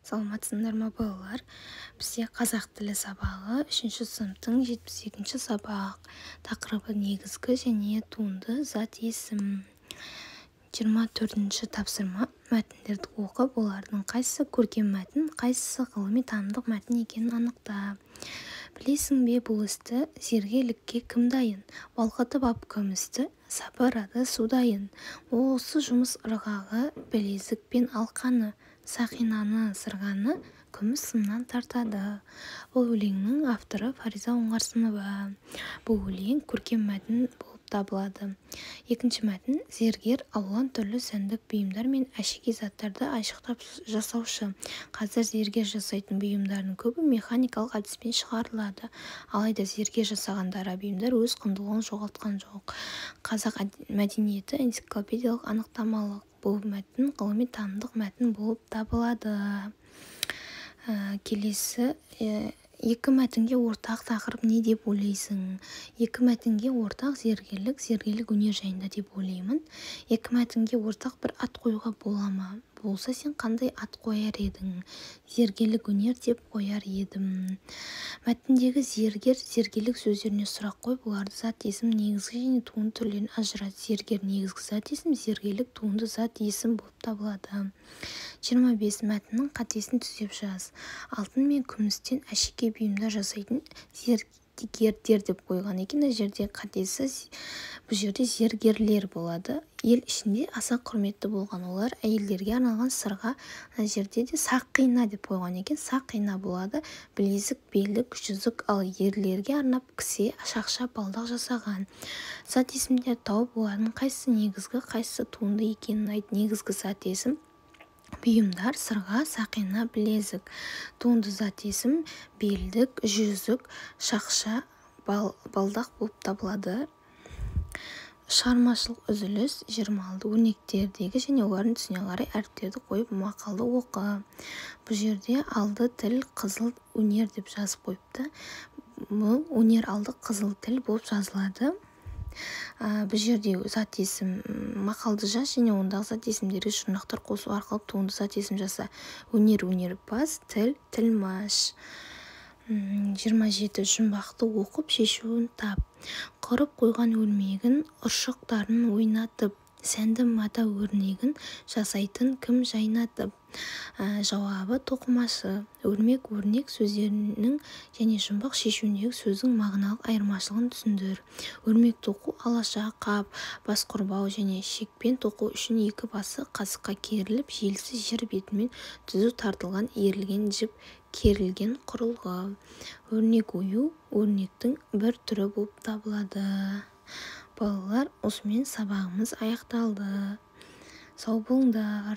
Саламатсыңдар ма балалар? Бізде қазақ тілі сабағы 3-ші сыныптың 72-ші сабақ. Тақырыбы негізгі және туынды зат есім. 24-ші тапсырма. Мәтіндерді оқып, олардың қайсысы көркем мәтін, қайсысы ғылыми танымдық мәтін екенін анықта. Білесің бе бұл істі, зергерлікке кім дайын? Балқытып ап күмісті, сапырады су дайын. Осы жұмыс ырғағы, білезік пен алқаны, сақинаны, сырғаны күміс сымнан тартады. Бұл өлеңнің авторы Фариза Оңғарсынова. Бұл өлең көркем мәтін болып табылады. Екінші мәтін: зергер алуан түрлі сәндік бұйымдар мен әшекей заттарды айшықтап жасаушы. Қазір зергер жасайтын бұйымдардың көбі механикалық әдіспен шығарылады. Алайда зергер жасаған дара бұйымдар өз құндылығын жоғалтқан жоқ. Қазақ мәдениеті энциклопедиялық анықтамалық. Бұл мәтін ғылыми танымдық мәтін болып табылады. Келесі екі мәтінге ортақ тақырып не деп ойлайсың? Екі мәтінге ортақ зергерлік өнер жайында деп ойлаймын. Екі мәтінге ортақ бір ат қоюға бола ма? Болса, сен қандай ат қояр едің? Зергерлік өнер деп қояр едім. Мәтіндегі зергер, зергерлік сөздеріне сұрақ қойып, оларды зат есім, негізгі және туынды түрлерін ажырат. Зергер негізгі зат есім, зергерлік туынды зат есім болып табылады. 25. Мәтіннің қатесін түзеп жаз. Алтын мен күмістен әшекей бұйымдар жасайтын зергерлер деп қойған екен. Бұл жерде қатесі, бұл жерде зергерлер болады. Ел ішінде аса құрметті болған олар әйелдерге арналған сырға, жерде де сақина деп қойған екен. Сақина болады. Білезік, белдік, жүзік, ал ерлерге арнап кісе, шақша, балдақ жасаған. Зат есімдер тауып, олардың қайсысы негізгі, қайсысы туынды екенін айт. Негізгі зат есім бұйымдар: сырға, сақина, білезік. Туынды зат есім белдік, жүзік, шақша, балдақ болып табылады. Шығармашылық үзіліс 26 өрнектердегі және олардың түсіне қарай әріптерді қойып мақалды оқы. Бұл жерде алды тіл, қызыл өнер деп жазып қойыпты. Бұл өнер алды қызыл тіл болып жазылады. Бұл жерде зат есім мақалды жаз және ондағы зат есімдерге жұрнақтар қосу арқылы туынды зат есім жаса. Өнер өнерпаз, тіл тілмаш. 27. Жұмбақты оқып шешуін тап. Құрып қойған өрмегін ұршықтарын ойнатып, сәнді мата өрнегін жасайтын кім жайнатып? Жауабы тоқымашы. Өрмек, өрнек сөздерінің және жұмбақ шешуіндегі сөздің мағыналық айырмашылығын түсіндір. Өрмек тоқу алаша, қап, бас құрбау және шекпен тоқу үшін екі басы қасыққа керіліп, желісі жер бетімен түзу тартылған иірілген жіп керілген құрылғы. Өрнек ою өрнектің бір түрі болып табылады. Балалар, осымен сабағымыз аяқталды. Сау болыңдар.